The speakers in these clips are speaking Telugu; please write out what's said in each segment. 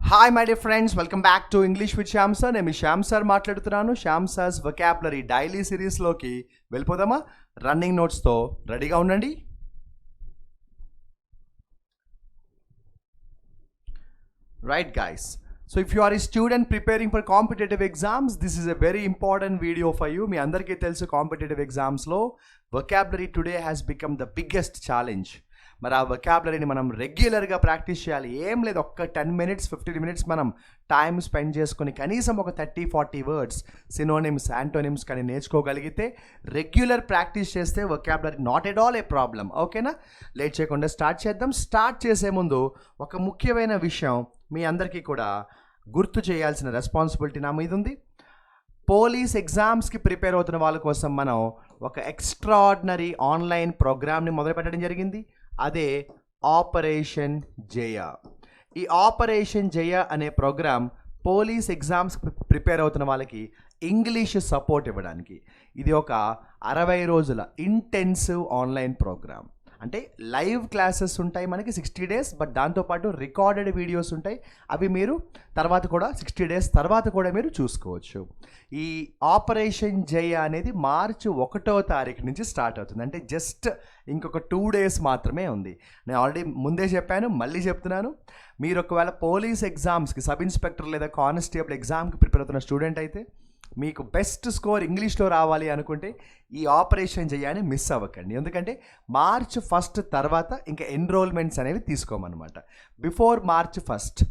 Hi my dear friends, welcome back to English with Shyam sir. నేను మీ శ్యామ్ సార్ మాట్లాడుతున్నాను. శ్యామ్ సార్స్ వొకాబులరీ డైలీ సిరీస్లోకి వెళ్ళిపోదామా? రన్నింగ్ నోట్స్తో రెడీగా ఉండండి. Right guys, so if you are a student preparing for competitive exams, this is a very important video for you. మీ అందరికీ తెలుసు, కాంపిటేటివ్ ఎగ్జామ్స్లో vocabulary today has become the biggest challenge. మరి ఆ వొకాబులరీని మనం రెగ్యులర్గా ప్రాక్టీస్ చేయాలి. ఏం లేదు, ఒక్క 10 minutes 15 minutes మనం టైం స్పెండ్ చేసుకొని కనీసం ఒక 30-40 వర్డ్స్, సినోనిమ్స్, యాంటోనిమ్స్ కానీ నేర్చుకోగలిగితే, రెగ్యులర్ ప్రాక్టీస్ చేస్తే vocabulary not at all A problem. ఓకేనా? లేట్ చేయకుండా స్టార్ట్ చేద్దాం. స్టార్ట్ చేసే ముందు ఒక ముఖ్యమైన విషయం మీ అందరికీ కూడా గుర్తు చేయాల్సిన రెస్పాన్సిబిలిటీ నా మీద ఉంది. పోలీస్ ఎగ్జామ్స్కి ప్రిపేర్ అవుతున్న వాళ్ళ కోసం మనం ఒక ఎక్స్ట్రాడినరీ ఆన్లైన్ ప్రోగ్రామ్ని మొదలుపెట్టడం జరిగింది. అదే ఆపరేషన్ జయ. ఈ ఆపరేషన్ జయ అనే ప్రోగ్రామ్ పోలీస్ ఎగ్జామ్స్ ప్రిపేర్ అవుతున్న వాళ్ళకి ఇంగ్లీష్ సపోర్ట్ ఇవ్వడానికి. ఇది ఒక 60 రోజుల ఇంటెన్సివ్ ఆన్లైన్ ప్రోగ్రామ్. అంటే లైవ్ క్లాసెస్ ఉంటాయి మనకి 60 days, బట్ దాంతోపాటు రికార్డెడ్ వీడియోస్ ఉంటాయి. అవి మీరు తర్వాత కూడా 60 days తర్వాత కూడా మీరు చూసుకోవచ్చు. ఈ ఆపరేషన్ జయ అనేది March 1వ తారీఖు నుంచి స్టార్ట్ అవుతుంది. అంటే జస్ట్ ఇంకొక 2 days మాత్రమే ఉంది. నేను ఆల్రెడీ ముందే చెప్పాను, మళ్ళీ చెప్తున్నాను. మీరు ఒకవేళ పోలీస్ ఎగ్జామ్స్కి, సబ్ ఇన్స్పెక్టర్ లేదా కానిస్టేబుల్ ఎగ్జామ్కి ప్రిపేర్ అవుతున్న స్టూడెంట్ అయితే, మీకు బెస్ట్ స్కోర్ ఇంగ్లీష్లో రావాలి అనుకుంటే ఈ ఆపరేషన్ చేయాలని మిస్ అవ్వకండి. ఎందుకంటే March 1 తర్వాత ఇంకా ఎన్రోల్మెంట్స్ అనేవి తీసుకోమన్నమాట. బిఫోర్ March 1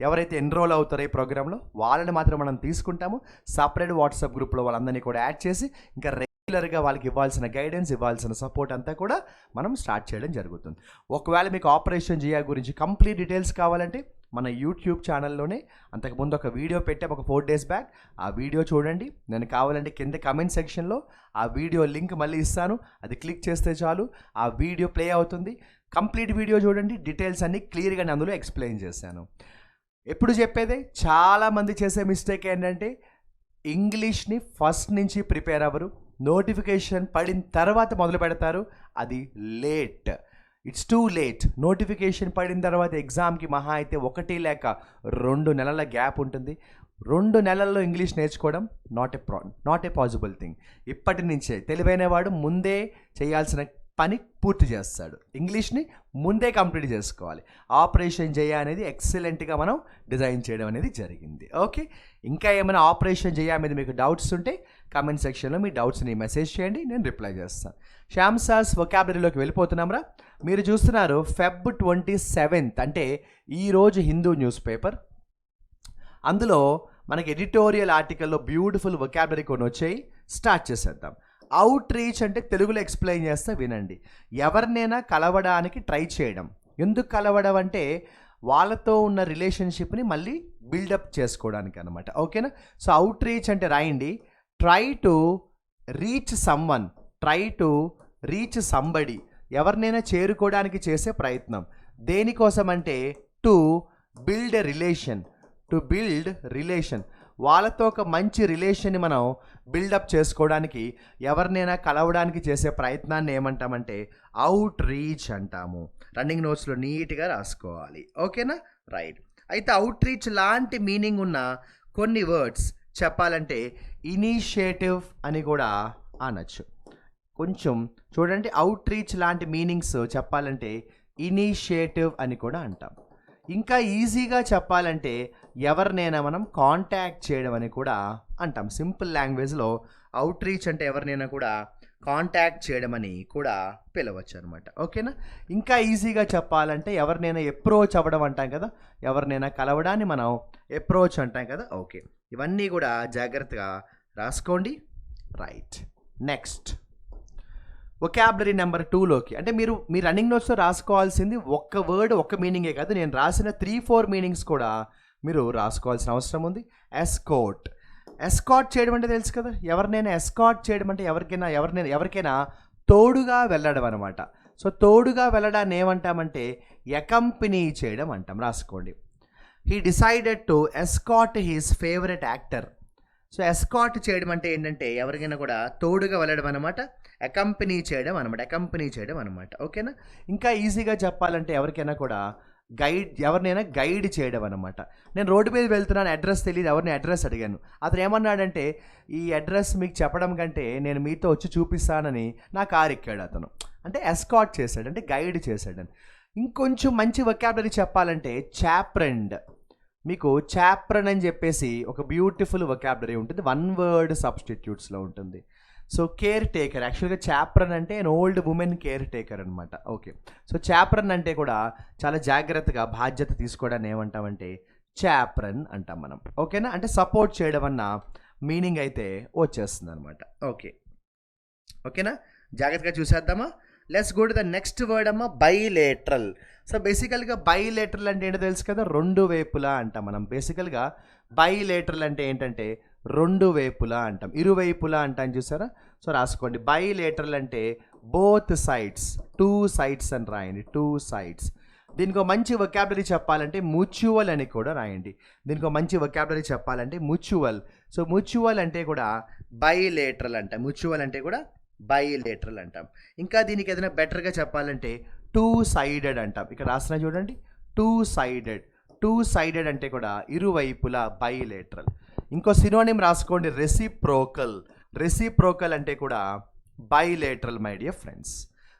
ఎవరైతే ఎన్రోల్ అవుతారో ఈ ప్రోగ్రాంలో వాళ్ళని మాత్రం మనం తీసుకుంటాము. సపరేట్ వాట్సాప్ గ్రూప్లో వాళ్ళందరినీ కూడా యాడ్ చేసి ఇంకా రెగ్యులర్గా వాళ్ళకి ఇవ్వాల్సిన గైడెన్స్, ఇవ్వాల్సిన సపోర్ట్ అంతా కూడా మనం స్టార్ట్ చేయడం జరుగుతుంది. ఒకవేళ మీకు ఆపరేషన్ జియా గురించి కంప్లీట్ డీటెయిల్స్ కావాలంటే మన యూట్యూబ్ ఛానల్లోనే అంతకుముందు ఒక వీడియో పెట్టాం, ఒక 4 days బ్యాక్. ఆ వీడియో చూడండి. నేను కావాలంటే కింద కమెంట్ సెక్షన్లో ఆ వీడియో లింక్ మళ్ళీ ఇస్తాను. అది క్లిక్ చేస్తే చాలు, ఆ వీడియో ప్లే అవుతుంది. కంప్లీట్ వీడియో చూడండి. డీటెయిల్స్ అన్నీ క్లియర్గా నేను అందులో ఎక్స్ప్లెయిన్ చేశాను. ఎప్పుడు చెప్పేదే, చాలామంది చేసే మిస్టేక్ ఏంటంటే ఇంగ్లీష్ని ఫస్ట్ నుంచి ప్రిపేర్ అవ్వరు, నోటిఫికేషన్ పడిన తర్వాత మొదలు పెడతారు. అది late. It's too late. Notification పడిన తర్వాత ఎగ్జామ్కి మహా అయితే 1 లేక 2 నెలల గ్యాప్ ఉంటుంది. 2 నెలల్లో ఇంగ్లీష్ నేర్చుకోవడం నాట్ ఏ పాసిబుల్ థింగ్. ఇప్పటి నుంచే తెలివైన వాడు ముందే చేయాల్సిన పని పూర్తి చేస్తాడు. ఇంగ్లీష్ని ముందే కంప్లీట్ చేసుకోవాలి. ఆపరేషన్ జయ అనేది ఎక్సలెంట్గా మనం డిజైన్ చేయడం అనేది జరిగింది. ఓకే, ఇంకా ఏమైనా ఆపరేషన్ జయ మీద మీకు డౌట్స్ ఉంటే కామెంట్ సెక్షన్లో మీ డౌట్స్ని మెసేజ్ చేయండి, నేను రిప్లై చేస్తాను. శ్యామ్ సార్స్ వొకాబులరీలోకి వెళ్ళిపోతున్నాంరా. మీరు చూస్తున్నారు Feb 27th, అంటే ఈరోజు హిందూ న్యూస్ పేపర్. అందులో మనకి ఎడిటోరియల్ ఆర్టికల్లో బ్యూటిఫుల్ వొకాబులరీ కొన్ని వచ్చాయి. స్టార్ట్ చేసేద్దాం. అవుట్ రీచ్ అంటే తెలుగులో ఎక్స్ప్లెయిన్ చేస్తే వినండి. ఎవరినైనా కలవడానికి ట్రై చేయడం. ఎందుకు కలవడం అంటే వాళ్ళతో ఉన్న రిలేషన్షిప్ని మళ్ళీ బిల్డప్ చేసుకోవడానికి అనమాట. ఓకేనా? సో అవుట్ రీచ్ అంటే రాయండి, try to reach someone, try to reach somebody. ఎవరినైనా చేరుకోవడానికి చేసే ప్రయత్నం. దేనికోసం అంటే to build a relation, to build relation. వాళ్ళతో ఒక మంచి రిలేషన్ని మనం బిల్డప్ చేసుకోవడానికి, ఎవరినైనా కలవడానికి చేసే ప్రయత్నాన్ని ఏమంటామంటే అవుట్ రీచ్ అంటాము. రన్నింగ్ నోట్స్లో నీట్గా రాసుకోవాలి. ఓకేనా? రైట్. అయితే అవుట్ రీచ్ లాంటి మీనింగ్ ఉన్న కొన్ని వర్డ్స్ చెప్పాలంటే ఇనిషియేటివ్ అని కూడా అనొచ్చు. కొంచెం చూడండి, అవుట్ రీచ్ లాంటి మీనింగ్స్ చెప్పాలంటే ఇనిషియేటివ్ అని కూడా అంటాం. ఇంకా ఈజీగా చెప్పాలంటే ఎవరినైనా మనం కాంటాక్ట్ చేయడం అని కూడా అంటాం. సింపుల్ లాంగ్వేజ్లో అవుట్ రీచ్ అంటే ఎవరినైనా కూడా కాంటాక్ట్ చేయడం అని కూడా పిలవచ్చు అనమాట. ఓకేనా? ఇంకా ఈజీగా చెప్పాలంటే ఎవరినైనా అప్రోచ్ అవ్వడం అంటాం కదా, ఎవరినైనా కలవడాన్ని మనం అప్రోచ్ అంటాం కదా. ఓకే, ఇవన్నీ కూడా జాగ్రత్తగా రాసుకోండి. రైట్, నెక్స్ట్ వొకాబులరీ నెంబర్ 2లోకి. అంటే మీరు మీ రన్నింగ్ నోట్స్లో రాసుకోవాల్సింది ఒక్క వర్డ్, ఒక్క మీనింగే కాదు, నేను రాసిన 3-4 మీనింగ్స్ కూడా మీరు రాసుకోవాల్సిన అవసరం ఉంది. ఎస్కోర్ట్. ఎస్కాట్ చేయడం అంటే తెలుసు కదా, ఎవరినైనా ఎస్కాట్ చేయడం అంటే ఎవరికైనా తోడుగా వెళ్ళడం అనమాట. సో తోడుగా వెళ్ళడాన్ని ఏమంటామంటే ఎకంపెనీ చేయడం అంటాం. రాసుకోండి. He decided to escort his favourite actor. So escort చేయడం అంటే ఏంటంటే ఎవరికైనా కూడా తోడుగా వెళ్ళడం అనమాట, అకంపెనీ చేయడం అనమాట. ఓకేనా? ఇంకా ఈజీగా చెప్పాలంటే ఎవరికైనా కూడా ఎవరినైనా గైడ్ చేయడం అనమాట. నేను రోడ్డు మీద వెళ్తున్నాను, అడ్రస్ తెలియదు, ఎవరిని అడ్రస్ అడిగాను. అతను ఏమన్నాడంటే, ఈ అడ్రస్ మీకు చెప్పడం కంటే నేను మీతో వచ్చి చూపిస్తానని నా కారు ఎక్కాడు అతను. అంటే ఎస్కాట్ చేశాడు, అంటే గైడ్ చేశాడని. ఇంకొంచెం మంచి వొకాబులరీ చెప్పాలంటే చాప్రెండ్. మీకు చాప్రన్ అని చెప్పేసి ఒక బ్యూటిఫుల్ వొకాబులరీ ఉంటుంది, వన్ వర్డ్ సబ్స్టిట్యూట్స్లో ఉంటుంది. సో కేర్ టేకర్, యాక్చువల్గా చాప్రన్ అంటే an old women care taker అనమాట. ఓకే, సో చాప్రన్ అంటే కూడా చాలా జాగ్రత్తగా బాధ్యత తీసుకోవడాన్ని ఏమంటామంటే చాప్రన్ అంటాం మనం. ఓకేనా, అంటే సపోర్ట్ చేయడం అన్న మీనింగ్ అయితే వచ్చేస్తుంది అనమాట. ఓకేనా, జాగ్రత్తగా చూసేద్దామా. Let's go to the next word అమ్మ, బైలేటరల్. సో బేసికల్గా బైలేటరల్ అంటే ఏంటో తెలుసు కదా, రెండు వైపులా అంటాం మనం. బేసికల్గా బైలేటరల్ అంటే ఏంటంటే రెండు వైపులా అంటాం, ఇరువైపులా అంటాం, చూసారా. సో రాసుకోండి, బైలేటరల్ అంటే బోత్ సైడ్స్, టూ సైడ్స్ అని రాయండి, టూ సైడ్స్. దీనికి ఒక మంచి వొకాబులరీ చెప్పాలంటే మ్యూచువల్ అని కూడా రాయండి. దీనికి ఒక మంచి వొకాబులరీ చెప్పాలంటే మ్యూచువల్. సో మ్యూచువల్ అంటే కూడా బైలేటరల్ అంటాం, మ్యూచువల్ అంటే కూడా బైలేటరల్ అంటాం. ఇంకా దీనికి ఏదైనా బెటర్గా చెప్పాలంటే టూ సైడెడ్ అంటాం. ఇక్కడ రాసిన చూడండి, టూ సైడెడ్. టూ సైడెడ్ అంటే కూడా ఇరువైపులా, బైలేటరల్. ఇంకో సినోనిమ్ రాసుకోండి, రెసిప్రోకల్. రెసిప్రోకల్ అంటే కూడా bilateral my dear friends.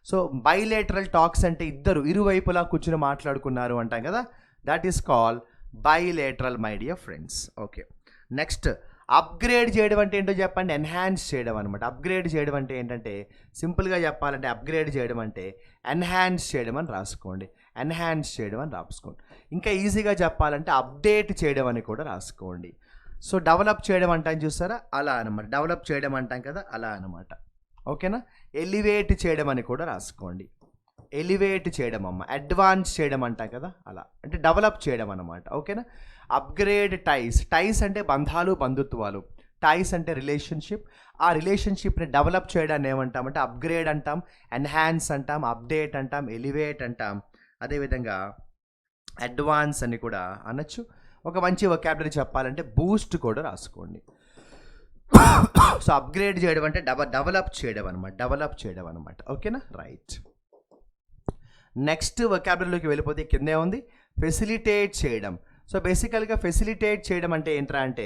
So bilateral talks అంటే ఇరువైపులా కూర్చుని మాట్లాడుకున్నారు అంటాం కదా, that is call bilateral my dear friends. Okay, next upgrade చేయడం అంటే ఏంటో చెప్పండి, ఎన్హాన్స్ చేయడం అనమాట. అప్గ్రేడ్ చేయడం అంటే ఏంటంటే సింపుల్గా చెప్పాలంటే అప్గ్రేడ్ చేయడం అంటే ఎన్హాన్స్ చేయడం అని రాసుకోండి, ఎన్హాన్స్ చేయడం అని రాసుకోండి. ఇంకా ఈజీగా చెప్పాలంటే అప్డేట్ చేయడం అని కూడా రాసుకోండి. సో డెవలప్ చేయడం అంటాం చూస్తారా, అలా అనమాట. డెవలప్ చేయడం అంటాం కదా, అలా అనమాట. ఓకేనా, ఎలివేట్ చేయడం అని కూడా రాసుకోండి, ఎలివేట్ చేయడం అమ్మ. అడ్వాన్స్ చేయడం అంటాం కదా, అలా అంటే డెవలప్ చేయడం అనమాట. ఓకేనా, అప్గ్రేడ్ టైస్. టైస్ అంటే బంధాలు, బంధుత్వాలు. టైస్ అంటే రిలేషన్షిప్. ఆ రిలేషన్షిప్ని డెవలప్ చేయడాన్ని ఏమంటామంటే అప్గ్రేడ్ అంటాం, ఎన్హాన్స్ అంటాం, అప్డేట్ అంటాం, ఎలివేట్ అంటాం, అదేవిధంగా అడ్వాన్స్ అని కూడా అనొచ్చు. ఒక మంచి వొకాబులరీ చెప్పాలంటే బూస్ట్ కూడా రాసుకోండి. సో అప్గ్రేడ్ చేయడం అంటే డెవలప్ చేయడం అనమాట, డెవలప్ చేయడం అనమాట. ఓకేనా, రైట్. నెక్స్ట్ వొకాబులరీలోకి వెళ్ళిపోతే కిందే ఉంది ఫెసిలిటేట్ చేయడం. సో బేసికల్గా ఫెసిలిటేట్ చేయడం అంటే ఏంట్రా అంటే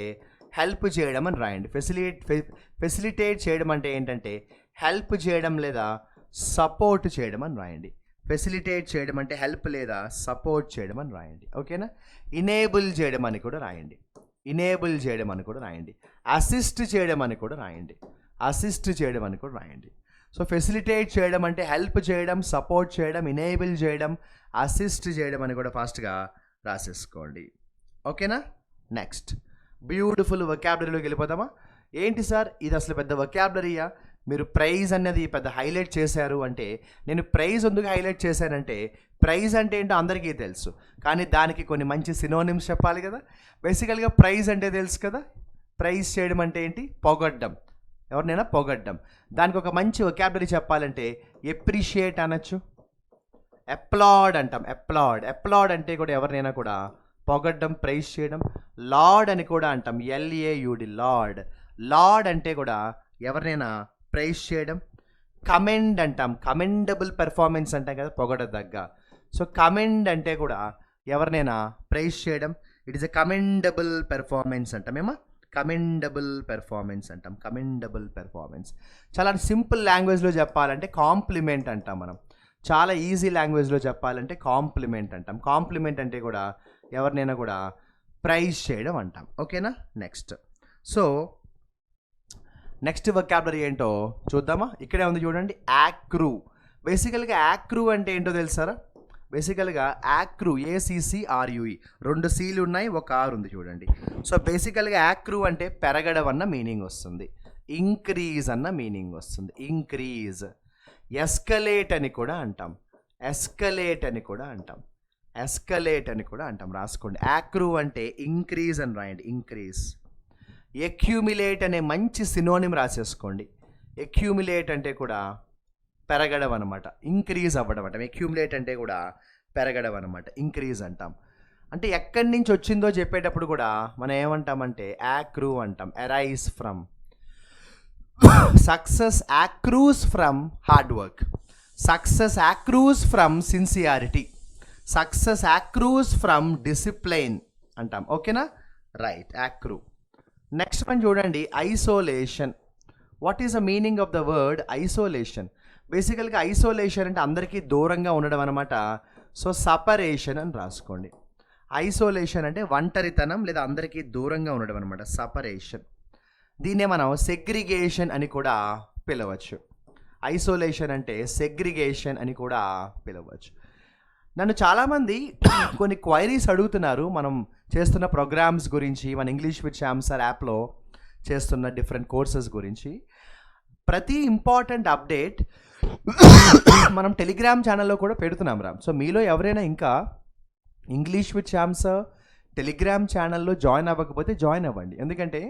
హెల్ప్ చేయడం అని రాయండి. ఫెసిలిటేట్ చేయడం అంటే ఏంటంటే హెల్ప్ చేయడం లేదా సపోర్ట్ చేయడం అని రాయండి. ఫెసిలిటేట్ చేయడం అంటే హెల్ప్ లేదా సపోర్ట్ చేయడం అని రాయండి. ఓకేనా, ఇనేబుల్ చేయడం అని కూడా రాయండి, ఇనేబుల్ చేయడం అని కూడా రాయండి. అసిస్ట్ చేయడం అని కూడా రాయండి, అసిస్ట్ చేయడం అని కూడా రాయండి. సో ఫెసిలిటేట్ చేయడం అంటే హెల్ప్ చేయడం, సపోర్ట్ చేయడం, ఇనేబుల్ చేయడం, అసిస్ట్ చేయడం అని కూడా ఫాస్ట్గా రాసేసుకోండి. ఓకేనా, నెక్స్ట్ బ్యూటిఫుల్ వొకాబులరీలోకి వెళ్ళిపోతామా. ఏంటి సార్ ఇది అసలు పెద్ద వొకాబులరీయా, మీరు ప్రైజ్ అన్నది పెద్ద హైలైట్ చేశారు అంటే, నేను ప్రైజ్ ఎందుకు హైలైట్ చేశానంటే ప్రైజ్ అంటే ఏంటో అందరికీ తెలుసు, కానీ దానికి కొన్ని మంచి సినోనిమ్స్ చెప్పాలి కదా. బేసికల్గా ప్రైజ్ అంటే తెలుసు కదా, ప్రైజ్ చేయడం అంటే ఏంటి, పొగడ్డం, ఎవరినైనా పొగడ్డం. దానికి ఒక మంచి వొకాబులరీ చెప్పాలంటే ఎప్రిషియేట్ అనొచ్చు, అప్లాడ్ అంటాం, అప్లాడ్. అప్లాడ్ అంటే కూడా ఎవరినైనా కూడా పొగడ్డం, ప్రైజ్ చేయడం. లార్డ్ అని కూడా అంటాం, LAUD, లార్డ్. లార్డ్ అంటే కూడా ఎవరినైనా ప్రైజ్ చేయడం. కమెండ్ అంటాం, కమెండబుల్ పెర్ఫార్మెన్స్ అంటాం కదా, పొగడదగ్గ. సో కమెండ్ అంటే కూడా ఎవరినైనా ప్రైజ్ చేయడం. It is a commendable performance అంటాం, ఏమో కమెండబుల్ పెర్ఫార్మెన్స్ అంటాం, కమెండబుల్ పెర్ఫార్మెన్స్. చాలా సింపుల్ లాంగ్వేజ్లో చెప్పాలంటే కాంప్లిమెంట్ అంటాం మనం. చాలా ఈజీ లాంగ్వేజ్లో చెప్పాలంటే కాంప్లిమెంట్ అంటాం. కాంప్లిమెంట్ అంటే కూడా ఎవరినైనా కూడా ప్రైజ్ చేయడం అంటాం. ఓకేనా, నెక్స్ట్. సో నెక్స్ట్ వొకాబులరీ ఏంటో చూద్దామా. ఇక్కడే ఉంది చూడండి, యాక్రూ. బేసికల్గా యాక్రూ అంటే ఏంటో తెలుసారా. బేసికల్గా యాక్రూ, ACCRUE, 2 Cలు ఉన్నాయి, ఒక R ఉంది చూడండి. సో బేసికల్గా యాక్రూ అంటే పెరగడం అన్న మీనింగ్ వస్తుంది, ఇంక్రీజ్ అన్న మీనింగ్ వస్తుంది, ఇంక్రీజ్. ఎస్కలేట్ అని కూడా అంటాం, ఎస్కలేట్ అని కూడా అంటాం, ఎస్కలేట్ అని కూడా అంటాం, రాసుకోండి. యాక్రూ అంటే ఇంక్రీజ్ అని రాయండి, ఇంక్రీజ్. ఎక్యూమిలేట్ అనే మంచి సినోనిమ్ రాసేసుకోండి. ఎక్యూమిలేట్ అంటే కూడా పెరగడం అనమాట, ఇంక్రీజ్ అవ్వడం అంటాం. ఎక్యూమిలేట్ అంటే కూడా పెరగడం అనమాట, ఇంక్రీజ్ అంటాం. అంటే ఎక్కడి నుంచి వచ్చిందో చెప్పేటప్పుడు కూడా మనం ఏమంటామంటే యాక్రూ అంటాం. Arise from, success accrues from hard work, success accrues from sincerity, success accrues from discipline అంటాం. ఓకేనా, రైట్, యాక్రూ. నెక్స్ట్ వన్ చూడండి, isolation. What is the meaning of the word isolation? బేసికల్గా ఐసోలేషన్ అంటే అందరికీ దూరంగా ఉండడం అనమాట. సో సపరేషన్ అని రాసుకోండి. ఐసోలేషన్ అంటే ఒంటరితనం లేదా అందరికీ దూరంగా ఉండడం అనమాట, సపరేషన్. దీన్నే మనం సెగ్రిగేషన్ అని కూడా పిలవచ్చు. ఐసోలేషన్ అంటే సెగ్రిగేషన్ అని కూడా పిలవచ్చు. నన్ను చాలామంది కొన్ని క్వైరీస్ అడుగుతున్నారు మనం చేస్తున్న ప్రోగ్రామ్స్ గురించి, మన ఇంగ్లీష్ విత్ శ్యామ్ సార్ యాప్లో చేస్తున్న డిఫరెంట్ కోర్సెస్ గురించి. ప్రతి ఇంపార్టెంట్ అప్డేట్ మనం టెలిగ్రామ్ ఛానల్లో కూడా పెడుతున్నాం రా. సో మీలో ఎవరైనా ఇంకా English with Shyam sir Telegram ఛానల్లో జాయిన్ అవ్వకపోతే జాయిన్ అవ్వండి, ఎందుకంటే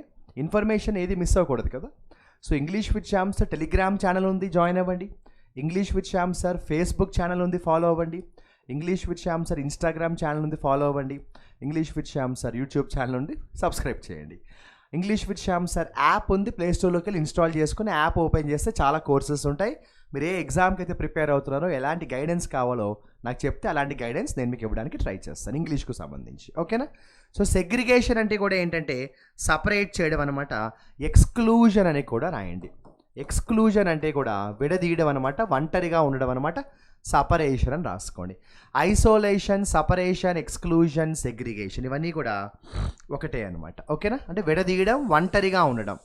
ఇన్ఫర్మేషన్ ఏది మిస్ అవ్వకూడదు కదా. So English with Shyam sir Telegram channel ఉంది, జాయిన్ అవ్వండి. English with Shyam sir Facebook channel ఉంది, ఫాలో అవ్వండి. English with Shyam sir Instagram channel ఉంది, ఫాలో అవ్వండి. English with Shyam sir YouTube channel ఉంది, సబ్స్క్రైబ్ చేయండి. English with Shyam sir app ఉంది, ప్లేస్టోర్లోకి వెళ్ళి ఇన్స్టాల్ చేసుకుని యాప్ ఓపెన్ చేస్తే చాలా కోర్సెస్ ఉంటాయి. మీరు ఏ ఎగ్జామ్కి అయితే ప్రిపేర్ అవుతున్నారో, ఎలాంటి గైడెన్స్ కావాలో నాకు చెప్తే అలాంటి గైడెన్స్ నేను మీకు ఇవ్వడానికి ట్రై చేస్తాను ఇంగ్లీష్కు సంబంధించి. ఓకేనా. సో సెగ్రిగేషన్ అంటే కూడా ఏంటంటే సపరేట్ చేయడం అనమాట. ఎక్స్క్లూజన్ అని కూడా రాయండి. ఎక్స్క్లూజన్ అంటే కూడా విడదీయడం అనమాట, ఒంటరిగా ఉండడం అనమాట. సపరేషన్ అని రాసుకోండి. ఐసోలేషన్, సపరేషన్, ఎక్స్క్లూజన్, సెగ్రిగేషన్ ఇవన్నీ కూడా ఒకటే అనమాట. ఓకేనా, అంటే విడదీయడం, ఒంటరిగా ఉండడం.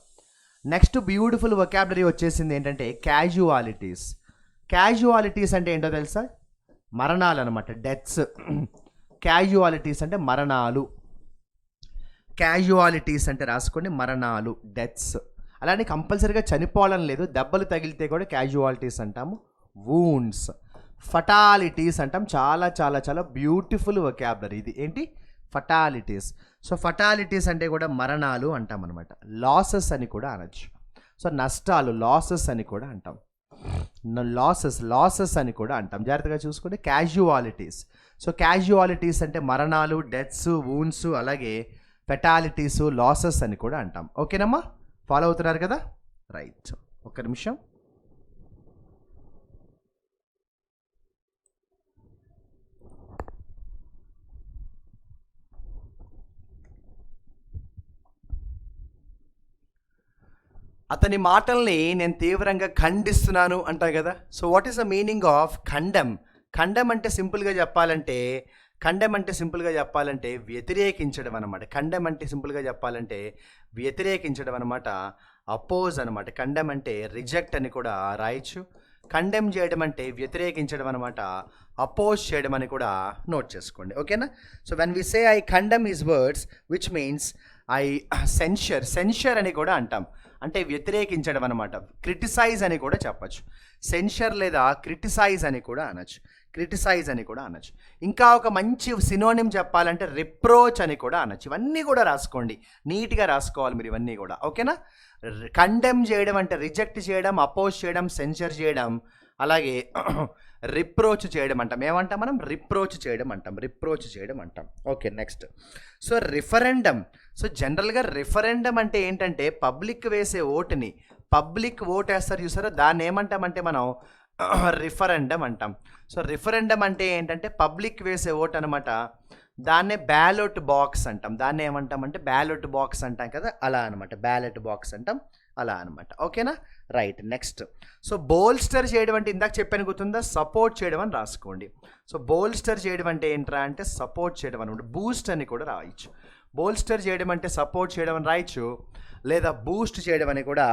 నెక్స్ట్ బ్యూటిఫుల్ వొకాబులరీ వచ్చేసింది ఏంటంటే క్యాజువాలిటీస్. క్యాజువాలిటీస్ అంటే ఏంటో తెలుసా? మరణాలు అనమాట, డెత్స్. క్యాజువాలిటీస్ అంటే మరణాలు. క్యాజువాలిటీస్ అంటే రాసుకోండి, మరణాలు, డెత్స్. అలానే కంపల్సరీగా చనిపోవాలని లేదు, దెబ్బలు తగిలితే కూడా క్యాజువాలిటీస్ అంటాము. వూండ్స్, ఫటాలిటీస్ అంటాం. చాలా చాలా చాలా బ్యూటిఫుల్ వొకాబులరీ ఇది. ఏంటి? ఫటాలిటీస్. సో ఫటాలిటీస్ అంటే కూడా మరణాలు అంటాం అనమాట. లాసెస్ అని కూడా అనొచ్చు. సో నష్టాలు, లాసెస్ అని కూడా అంటాం. లాసెస్ అని కూడా అంటాం. జాగ్రత్తగా చూసుకోండి. క్యాజువాలిటీస్. సో క్యాజువాలిటీస్ అంటే మరణాలు, డెత్స్, వూండ్స్, అలాగే ఫెటాలిటీస్, లాసెస్ అని కూడా అంటాం. ఓకేనమ్మా, ఫాలో అవుతున్నారు కదా? రైట్, ఒక్క నిమిషం. అతని మాటల్ని నేను తీవ్రంగా ఖండిస్తున్నాను అంటా కదా. So what is the meaning of ఖండం? ఖండం అంటే సింపుల్గా చెప్పాలంటే వ్యతిరేకించడం అనమాట. ఖండం అంటే సింపుల్గా చెప్పాలంటే వ్యతిరేకించడం అనమాట, అపోజ్ అనమాట. ఖండం అంటే రిజెక్ట్ అని కూడా రాయొచ్చు. కండెమ్ చేయడం అంటే వ్యతిరేకించడం అనమాట, అపోజ్ చేయడం అని కూడా నోట్ చేసుకోండి. ఓకేనా. So when we say I condemn his words which means I censure అని కూడా అంటాం, అంటే వ్యతిరేకించడం అనమాట. క్రిటిసైజ్ అని కూడా చెప్పచ్చు. సెన్షర్ లేదా క్రిటిసైజ్ అని కూడా అనొచ్చు. ఇంకా ఒక మంచి సినోనిమ్ చెప్పాలంటే రిప్రోచ్ అని కూడా అనొచ్చు. ఇవన్నీ కూడా రాసుకోండి, నీట్గా రాసుకోవాలి మీరు ఇవన్నీ కూడా. ఓకేనా. కండెమ్ చేయడం అంటే రిజెక్ట్ చేయడం, అపోజ్ చేయడం, సెన్షర్ చేయడం, అలాగే రిప్రోచ్ చేయడం అంటాం. ఏమంటాం మనం? రిప్రోచ్ చేయడం అంటాం. Okay, next. So referendum. So జనరల్గా రిఫరెండం అంటే ఏంటంటే పబ్లిక్ వేసే ఓటుని, పబ్లిక్ ఓట్ వేస్తారు చూసారా, దాన్ని ఏమంటామంటే మనం రిఫరెండం అంటాం. సో రిఫరెండం అంటే ఏంటంటే పబ్లిక్ వేసే ఓట్ అనమాట. దాన్నే బ్యాలెట్ బాక్స్ అంటాం. దాన్ని ఏమంటామంటే బ్యాలెట్ బాక్స్ అంటాం కదా, అలా అనమాట. బ్యాలెట్ బాక్స్ అంటాం, అలా అనమాట. ఓకేనా. Right, next. సో బోల్స్టర్ చేయడం అంటే ఇందాక చెప్పాను గుర్తుందా, సపోర్ట్ చేయడం అని రాసుకోండి. సో బోల్స్టర్ చేయడం అంటే ఏంట్రా అంటే సపోర్ట్ చేయడం అనమాట. బూస్ట్ అని కూడా రాయొచ్చు. బోల్స్టర్ చేయడం అంటే సపోర్ట్ చేయడం అని రాయొచ్చు, లేదా బూస్ట్ చేయడం అని కూడా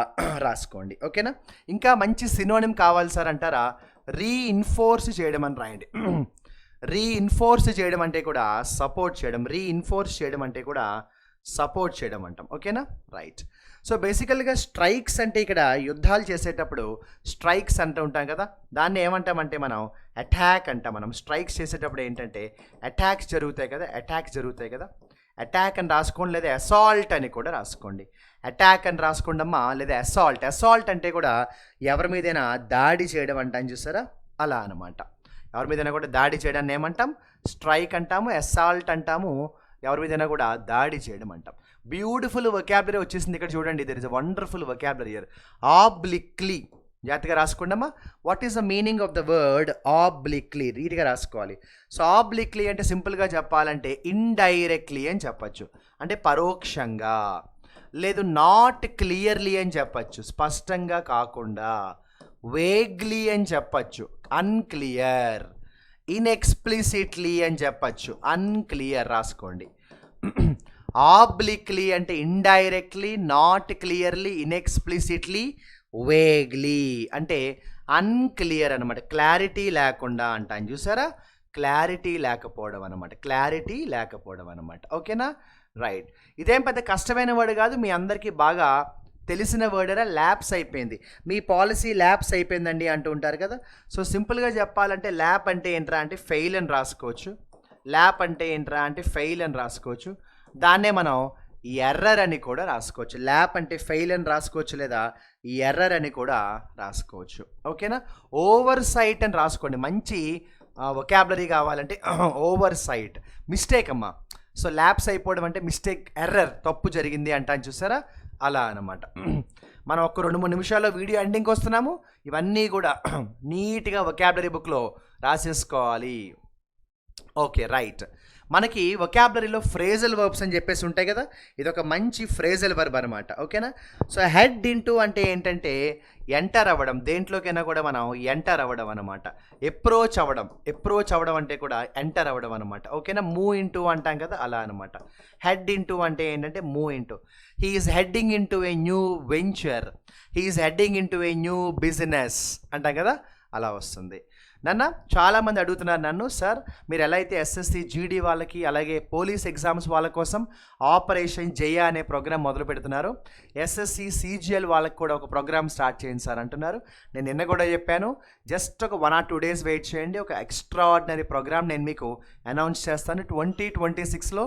రాసుకోండి. ఓకేనా. ఇంకా మంచి సినోనిమ్ కావాలి సార్ అంటారా, రీఇన్ఫోర్స్ చేయడం అని రాయండి. రీఇన్ఫోర్స్ చేయడం అంటే కూడా సపోర్ట్ చేయడం, రీఇన్ఫోర్స్ చేయడం అంటే కూడా సపోర్ట్ చేయడం అంటాం. ఓకేనా. రైట్. సో బేసికల్గా స్ట్రైక్స్ అంటే ఇక్కడ యుద్ధాలు చేసేటప్పుడు స్ట్రైక్స్ అంటూ ఉంటాం కదా, దాన్ని ఏమంటామంటే మనం అటాక్ అంటాం. మనం స్ట్రైక్స్ చేసేటప్పుడు ఏంటంటే అటాక్స్ జరుగుతాయి కదా, అటాక్ అని రాసుకోండి, లేదా అసాల్ట్ అని కూడా రాసుకోండి. అటాక్ అని రాసుకోండి అమ్మా, లేదా అసాల్ట్ అంటే కూడా ఎవరి మీదైనా దాడి చేయడం అంటాం చూసారా, అలా అనమాట. ఎవరి మీదైనా కూడా దాడి చేయడాన్ని ఏమంటాం? స్ట్రైక్ అంటాము, అసాల్ట్ అంటాము. ఎవరి మీదైనా కూడా దాడి చేయడం అంటాం. బ్యూటిఫుల్ వొకాబులరీ వచ్చేసింది ఇక్కడ చూడండి. There is a wonderful vocabulary here. Obliquely, జాగ్రత్తగా రాసుకోండమ్మా. What is the meaning of the word obliquely? నీట్గా రాసుకోవాలి. సో ఆబ్లిక్లీ అంటే సింపుల్గా చెప్పాలంటే ఇండైరెక్ట్లీ అని చెప్పచ్చు, అంటే పరోక్షంగా. లేదు నాట్ క్లియర్లీ అని చెప్పచ్చు, స్పష్టంగా కాకుండా. వేగ్లీ అని చెప్పచ్చు, అన్క్లియర్. ఇన్ఎక్స్ప్లిసిట్లీ అని చెప్పచ్చు, అన్క్లియర్. రాసుకోండి. ఆబ్లిక్లీ అంటే ఇండైరెక్ట్లీ, నాట్ క్లియర్లీ, ఇన్ఎక్స్ప్లిసిట్లీ, వేగ్లీ అంటే అన్క్లియర్ అనమాట. క్లారిటీ లేకుండా అంటాను చూసారా, క్లారిటీ లేకపోవడం అనమాట, క్లారిటీ లేకపోవడం అనమాట. ఓకేనా? రైట్. ఇదేం పెద్ద కష్టమైన వర్డ్ కాదు, మీ అందరికీ బాగా తెలిసిన వర్డరా. ల్యాప్స్ అయిపోయింది, మీ పాలసీ ల్యాప్స్ అయిపోయిందండి అంటూ ఉంటారు కదా. సో సింపుల్గా చెప్పాలంటే ల్యాప్ అంటే ఏంట్రా అంటే ఫెయిల్ అని రాసుకోవచ్చు. ల్యాప్ అంటే ఏంట్రా అంటే ఫెయిల్ అని రాసుకోవచ్చు. దాన్నే మనం ఎర్రర్ అని కూడా రాసుకోవచ్చు. ల్యాప్ అంటే ఫెయిల్ అని రాసుకోవచ్చు, లేదా ఎర్రర్ అని కూడా రాసుకోవచ్చు. ఓకేనా? ఓవర్ సైట్ అని రాసుకోండి. మంచి వొకాబులరీ కావాలంటే ఓవర్ సైట్, మిస్టేక్ అమ్మా. సో ల్యాప్స్ అయిపోవడం అంటే మిస్టేక్, ఎర్రర్, తప్పు జరిగింది అంటాను చూసారా, అలా అనమాట. మనం ఒక 2-3 నిమిషాల్లో వీడియో ఎండింగ్కి వస్తున్నాము. ఇవన్నీ కూడా నీట్గా వొకాబులరీ బుక్లో రాసేసుకోవాలి. Okay, right. మనకి వొకాబులరీలో ఫ్రేజల్ వర్బ్స్ అని చెప్పేసి ఉంటాయి కదా, ఇది ఒక మంచి ఫ్రేజల్ వర్బ్ అనమాట. ఓకేనా? సో హెడ్ ఇంటూ అంటే ఏంటంటే ఎంటర్ అవ్వడం, దేంట్లోకైనా కూడా మనం ఎంటర్ అవ్వడం అనమాట. అప్రోచ్ అవ్వడం అంటే కూడా ఎంటర్ అవ్వడం అనమాట. ఓకేనా? మూవ్ ఇంటూ అంటాం కదా, అలా అనమాట. హెడ్ ఇంటూ అంటే ఏంటంటే move into. He is heading into a new venture, he is heading into a new business అంటాం కదా, అలా వస్తుంది. చాలామంది అడుగుతున్నారు నన్ను, సార్ మీరు ఎలా అయితే ఎస్ఎస్సి జీడీ వాళ్ళకి అలాగే పోలీస్ ఎగ్జామ్స్ వాళ్ళ కోసం ఆపరేషన్ జయ అనే ప్రోగ్రామ్ మొదలు పెడుతున్నారు, ఎస్ఎస్సి సిజిఎల్ వాళ్ళకి కూడా ఒక ప్రోగ్రామ్ స్టార్ట్ చేయండి సార్ అంటున్నారు. నేను నిన్న కూడా చెప్పాను, జస్ట్ ఒక 1 or 2 days వెయిట్ చేయండి, ఒక ఎక్స్ట్రాఆర్డినరీ ప్రోగ్రామ్ నేను మీకు అనౌన్స్ చేస్తాను. 2026లో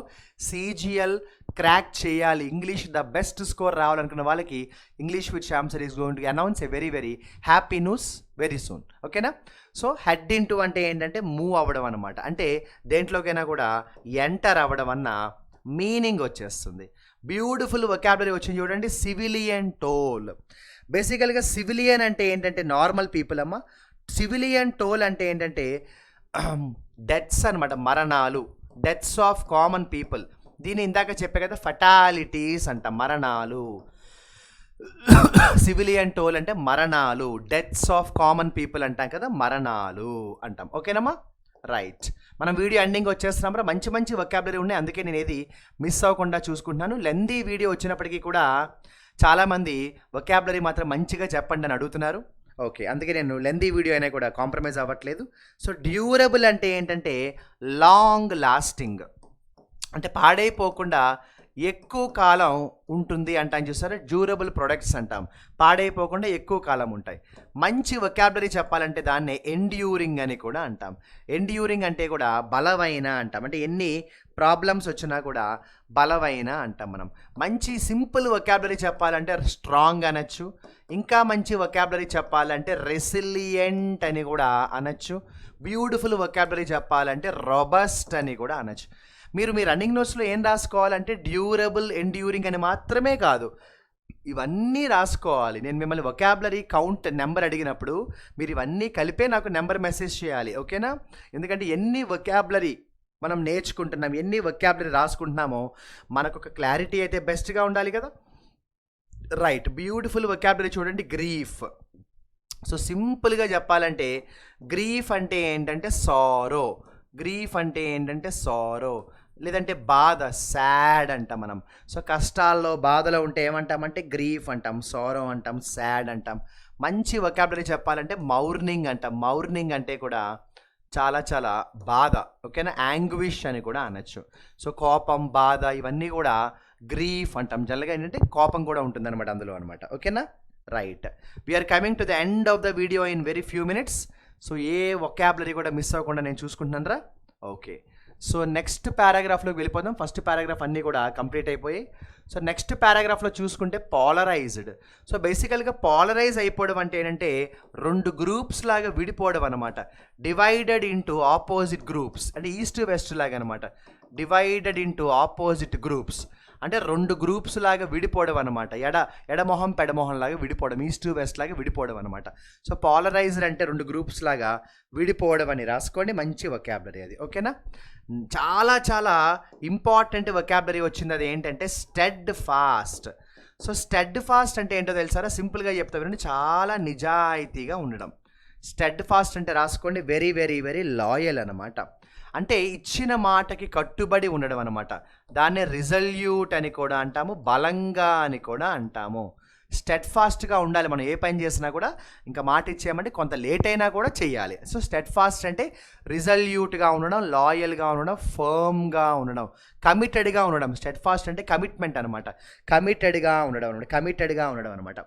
సిజిఎల్ క్రాక్ చేయాలి, ఇంగ్లీష్ ద బెస్ట్ స్కోర్ రావాలనుకున్న వాళ్ళకి English with Shyam sir is going to announce a very very happy news very soon. ఓకేనా? సో హెడ్ ఇంటూ అంటే ఏంటంటే మూవ్ అవ్వడం అనమాట, అంటే దేంట్లోకైనా కూడా ఎంటర్ అవ్వడం అన్న మీనింగ్ వచ్చేస్తుంది. బ్యూటిఫుల్ వొకాబులరీ వచ్చింది చూడండి, సివిలియన్ టోల్. బేసికల్గా సివిలియన్ అంటే ఏంటంటే నార్మల్ పీపుల్ అమ్మ. సివిలియన్ టోల్ అంటే ఏంటంటే డెత్స్ అనమాట, మరణాలు, డెత్స్ ఆఫ్ కామన్ పీపుల్. దీన్ని ఇందాక చెప్పే కదా ఫటాలిటీస్ అంట, మరణాలు. సివిలియన్ టోల్ అంటే మరణాలు, డెత్స్ ఆఫ్ కామన్ పీపుల్ అంటాం కదా, మరణాలు అంటాం. ఓకేనమ్మా? రైట్. మనం వీడియో ఎండింగ్ వచ్చేస్తున్నాం. మంచి మంచి వొకాబులరీ ఉన్నాయి, అందుకే నేను ఏది మిస్ అవ్వకుండా చూసుకుంటున్నాను. లెందీ వీడియో వచ్చినప్పటికీ కూడా చాలామంది వొకాబులరీ మాత్రం మంచిగా చెప్పండి అని అడుగుతున్నారు. ఓకే, అందుకే నేను లెందీ వీడియో అయినా కూడా కాంప్రమైజ్ అవ్వట్లేదు. సో డ్యూరబుల్ అంటే ఏంటంటే లాంగ్ లాస్టింగ్, అంటే పాడైపోకుండా ఎక్కువ కాలం ఉంటుంది అంటాం చూసారా, డ్యూరబుల్ ప్రొడక్ట్స్ అంటాం. పాడైపోకుండా ఎక్కువ కాలం ఉంటాయి. మంచి వొకాబులరీ చెప్పాలంటే దాన్నే ఎండ్యూరింగ్ అని కూడా అంటాం. ఎండ్యూరింగ్ అంటే కూడా బలమైన అంటాం, అంటే ఎన్ని ప్రాబ్లమ్స్ వచ్చినా కూడా బలమైన అంటాం మనం. మంచి సింపుల్ వొకాబులరీ చెప్పాలంటే స్ట్రాంగ్ అనొచ్చు. ఇంకా మంచి వొకాబులరీ చెప్పాలంటే రెసిలియంట్ అని కూడా అనొచ్చు. బ్యూటిఫుల్ వొకాబులరీ చెప్పాలంటే రొబస్ట్ అని కూడా అనొచ్చు. మీరు మీ రన్నింగ్ నోట్స్లో ఏం రాసుకోవాలంటే డ్యూరబుల్, ఎండ్యూరింగ్ అని మాత్రమే కాదు, ఇవన్నీ రాసుకోవాలి. నేను మిమ్మల్ని వొకాబులరీ కౌంట్ నెంబర్ అడిగినప్పుడు మీరు ఇవన్నీ కలిపే నాకు నెంబర్ మెసేజ్ చేయాలి. ఓకేనా? ఎందుకంటే ఎన్ని వొకాబులరీ మనం నేర్చుకుంటున్నాం, ఎన్ని వొకాబులరీ రాసుకుంటున్నామో మనకు ఒక క్లారిటీ అయితే బెస్ట్గా ఉండాలి కదా. రైట్. బ్యూటిఫుల్ వొకాబులరీ చూడండి, గ్రీఫ్. సో సింపుల్గా చెప్పాలంటే గ్రీఫ్ అంటే ఏంటంటే సారో. గ్రీఫ్ అంటే ఏంటంటే సారో, లేదంటే బాధ, సాడ్ అంటాం మనం. సో కష్టాల్లో బాధలో ఉంటే ఏమంటామంటే గ్రీఫ్ అంటాం, సారో అంటాం, సాడ్ అంటాం. మంచి వొకాబులరీ చెప్పాలంటే మౌర్నింగ్ అంటాం. మౌర్నింగ్ అంటే కూడా చాలా చాలా బాధ. ఓకేనా? యాంగ్విష్ అని కూడా అనొచ్చు. సో కోపం, బాధ ఇవన్నీ కూడా గ్రీఫ్ అంటాం. జనరల్గా ఏంటంటే కోపం కూడా ఉంటుంది అనమాట అందులో అనమాట. ఓకేనా? Right. We're coming to the end of the video in very few minutes. So a vocabulary కూడా మిస్ అవ్వకుండా నేను చూసుకుంటున్నాను రా. ఓకే, సో నెక్స్ట్ పారాగ్రాఫ్లోకి వెళ్ళిపోదాం. ఫస్ట్ పారాగ్రాఫ్ అన్నీ కూడా కంప్లీట్ అయిపోయాయి. సో నెక్స్ట్ పారాగ్రాఫ్లో చూసుకుంటే పాలరైజ్డ్. సో బేసికల్గా పాలరైజ్ అయిపోవడం అంటే ఏంటంటే 2 గ్రూప్స్ లాగా విడిపోవడం అనమాట. డివైడెడ్ ఇంటూ ఆపోజిట్ గ్రూప్స్, అంటే ఈస్ట్ వెస్ట్ లాగా అనమాట. డివైడెడ్ ఇంటూ ఆపోజిట్ గ్రూప్స్ అంటే 2 గ్రూప్స్ లాగా విడిపోవడం అనమాట. ఎడమొహం పెడమొహం లాగా విడిపోవడం, ఈస్ట్ వెస్ట్ లాగా విడిపోవడం అనమాట. సో పాలరైజ్డ్ అంటే 2 గ్రూప్స్ లాగా విడిపోవడం అని రాసుకోండి. మంచి వొకాబులరీ అది. ఓకేనా? చాలా చాలా ఇంపార్టెంట్ వొకాబులరీ వచ్చింది. అది ఏంటంటే స్టెడ్ ఫాస్ట్. సో స్టెడ్ ఫాస్ట్ అంటే ఏంటో తెలుసారా? సింపుల్గా చెప్తా వినండి. చాలా నిజాయితీగా ఉండడం. స్టెడ్ ఫాస్ట్ అంటే రాసుకోండి, వెరీ వెరీ వెరీ లాయల్ అనమాట. అంటే ఇచ్చిన మాటకి కట్టుబడి ఉండడం అనమాట. దాన్నే రిజల్యూట్ అని కూడా అంటాము, బలంగా అని కూడా అంటాము. స్టెడ్ ఫాస్ట్గా ఉండాలి. మనం ఏ పని చేసినా కూడా ఇంకా మాట ఇచ్చామంటే కొంత లేట్ అయినా కూడా చేయాలి. సో స్టెడ్ ఫాస్ట్ అంటే రిజల్యూట్గా ఉండడం, లాయల్గా ఉండడం, ఫర్మ్గా ఉండడం, కమిటెడ్గా ఉండడం. స్టెడ్ ఫాస్ట్ అంటే కమిట్మెంట్ అనమాట. కమిటెడ్గా ఉండడం అనమాట.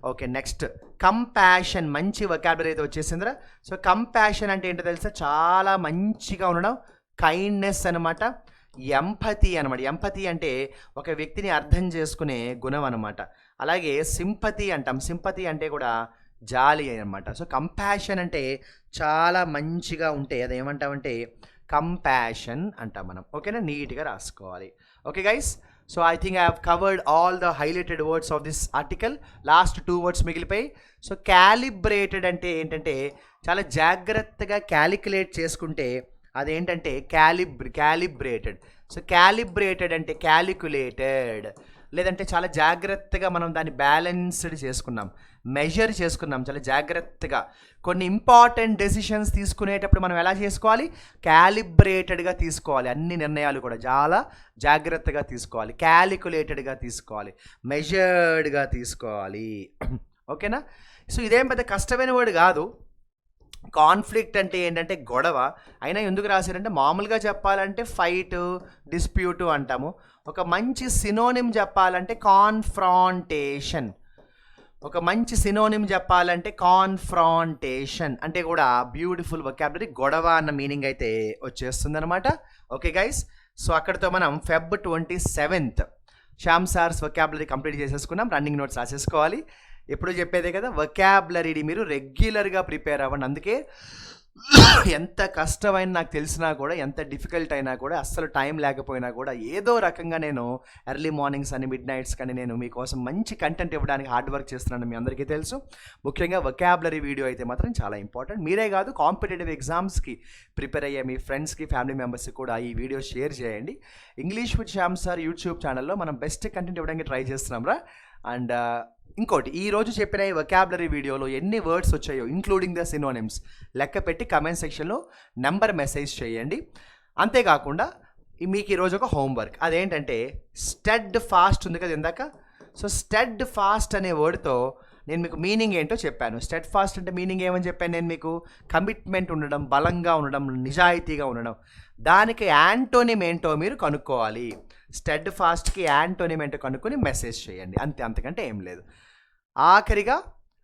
Okay, next compassion. మంచి వొకాబులరీ అయితే వచ్చేసిందిరా. సో కంపాషన్ అంటే ఏంటో తెలుసా? చాలా మంచిగా ఉండడం, కైండ్నెస్ అనమాట. ఎంపతి అనమాట. ఎంపతి అంటే ఒక వ్యక్తిని అర్థం చేసుకునే గుణం అనమాట. అలాగే సింపతి అంటాం. సింపతి అంటే కూడా జాలి అనమాట. సో కంపాషన్ అంటే చాలా మంచిగా ఉంటే అది ఏమంటామంటే కంపాషన్ అంటాం మనం. ఓకేనా? నీట్గా రాసుకోవాలి. Okay guys, so I think I have covered all the highlighted words of this article. Last 2 words మిగిలిపోయి. సో క్యాలిబ్రేటెడ్ అంటే ఏంటంటే చాలా జాగ్రత్తగా క్యాలిక్యులేట్ చేసుకుంటే అదేంటంటే క్యాలిబ్రేటెడ్. సో క్యాలిబ్రేటెడ్ అంటే క్యాలిక్యులేటెడ్, లేదంటే చాలా జాగ్రత్తగా మనం దాన్ని బ్యాలెన్స్డ్ చేసుకున్నాం, మెజర్ చేసుకున్నాం చాలా జాగ్రత్తగా. కొన్ని ఇంపార్టెంట్ డెసిషన్స్ తీసుకునేటప్పుడు మనం ఎలా చేసుకోవాలి? క్యాలిబ్రేటెడ్గా తీసుకోవాలి. అన్ని నిర్ణయాలు కూడా చాలా జాగ్రత్తగా తీసుకోవాలి, క్యాలిక్యులేటెడ్గా తీసుకోవాలి, మెజర్డ్గా తీసుకోవాలి. ఓకేనా? సో ఇదేం పెద్ద కష్టమైన వర్డ్ కాదు. కాన్ఫ్లిక్ట్ అంటే ఏంటంటే గొడవ. అయినా ఎందుకు రాశారంటే మామూలుగా చెప్పాలంటే ఫైట్, డిస్ప్యూట్ అంటాము. ఒక మంచి సినోనిమ్ చెప్పాలంటే కాన్ఫ్రాంటేషన్. ఒక మంచి సినోనిమ్ చెప్పాలంటే కాన్ఫ్రాంటేషన్ అంటే కూడా బ్యూటిఫుల్ వొకాబులరీ. గొడవ అన్న మీనింగ్ అయితే వచ్చేస్తుంది అనమాట. ఓకే గైస్, సో అక్కడితో మనం Feb 27th Shyam sir's vocabulary complete చేసేసుకున్నాం. రన్నింగ్ నోట్స్ రాసేసుకోవాలి. ఎప్పుడు చెప్పేదే కదా, వొకాబులరీని మీరు రెగ్యులర్గా ప్రిపేర్ అవ్వండి. అందుకే ఎంత కష్టమైన నాకు తెలిసినా కూడా, ఎంత డిఫికల్ట్ అయినా కూడా, అస్సలు టైం లేకపోయినా కూడా ఏదో రకంగా నేను ఎర్లీ మార్నింగ్స్ అని మిడ్ నైట్స్ కానీ నేను మీకోసం మంచి కంటెంట్ ఇవ్వడానికి హార్డ్ వర్క్ చేస్తున్నాను. మీ అందరికీ తెలుసు. ముఖ్యంగా వొకాబులరీ వీడియో అయితే మాత్రం చాలా ఇంపార్టెంట్. మీరే కాదు, కాంపిటేటివ్ ఎగ్జామ్స్కి ప్రిపేర్ అయ్యే మీ ఫ్రెండ్స్కి, ఫ్యామిలీ మెంబర్స్కి కూడా ఈ వీడియో షేర్ చేయండి. English with Shyam sir YouTube ఛానల్లో మనం బెస్ట్ కంటెంట్ ఇవ్వడానికి ట్రై చేస్తున్నాం రా. అండ్ ఇంకోటి, ఈరోజు చెప్పిన ఈ వొకాబులరీ వీడియోలో ఎన్ని వర్డ్స్ వచ్చాయో ఇంక్లూడింగ్ ద సినోనిమ్స్ లెక్క పెట్టి కమెంట్ సెక్షన్లో నెంబర్ మెసేజ్ చేయండి. అంతేకాకుండా మీకు ఈరోజు ఒక హోంవర్క్. అదేంటంటే స్టెడ్ ఫాస్ట్ ఉంది కదా ఇందాక. సో స్టెడ్ ఫాస్ట్ అనే వర్డ్తో నేను మీకు మీనింగ్ ఏంటో చెప్పాను. స్టెడ్ ఫాస్ట్ అంటే మీనింగ్ ఏమని చెప్పాను నేను మీకు? కమిట్మెంట్ ఉండడం, బలంగా ఉండడం, నిజాయితీగా ఉండడం. దానికి యాంటోనిమ్ ఏంటో మీరు కనుక్కోవాలి. స్టెడ్ ఫాస్ట్కి యాంటోనిమ్ ఏంటో కనుక్కొని మెసేజ్ చేయండి. అంతకంటే ఏం లేదు. ఆఖరిగా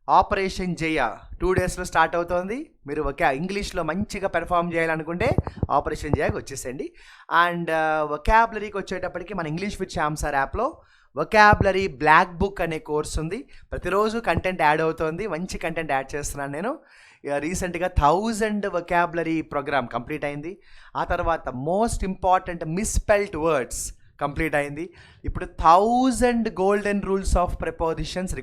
ఆపరేషన్ జయ 2 daysలో స్టార్ట్ అవుతోంది. మీరు ఇంగ్లీష్లో మంచిగా పెర్ఫామ్ చేయాలనుకుంటే ఆపరేషన్ జయకి వచ్చేసండి. అండ్ వొకాబులరీకి వచ్చేటప్పటికి మన ఇంగ్లీష్ విత్ శ్యామ్ సార్ యాప్లో వొకాబులరీ బ్లాక్ బుక్ అనే కోర్స్ ఉంది. ప్రతిరోజు కంటెంట్ యాడ్ అవుతోంది. మంచి కంటెంట్ యాడ్ చేస్తున్నాను నేను. రీసెంట్గా 1000 వొకాబులరీ ప్రోగ్రామ్ కంప్లీట్ అయింది. ఆ తర్వాత మోస్ట్ ఇంపార్టెంట్ మిస్స్పెల్డ్ వర్డ్స్ కంప్లీట్ అయింది. ఇప్పుడు 1000 గోల్డెన్ రూల్స్ ఆఫ్ ప్రిపోజిషన్స్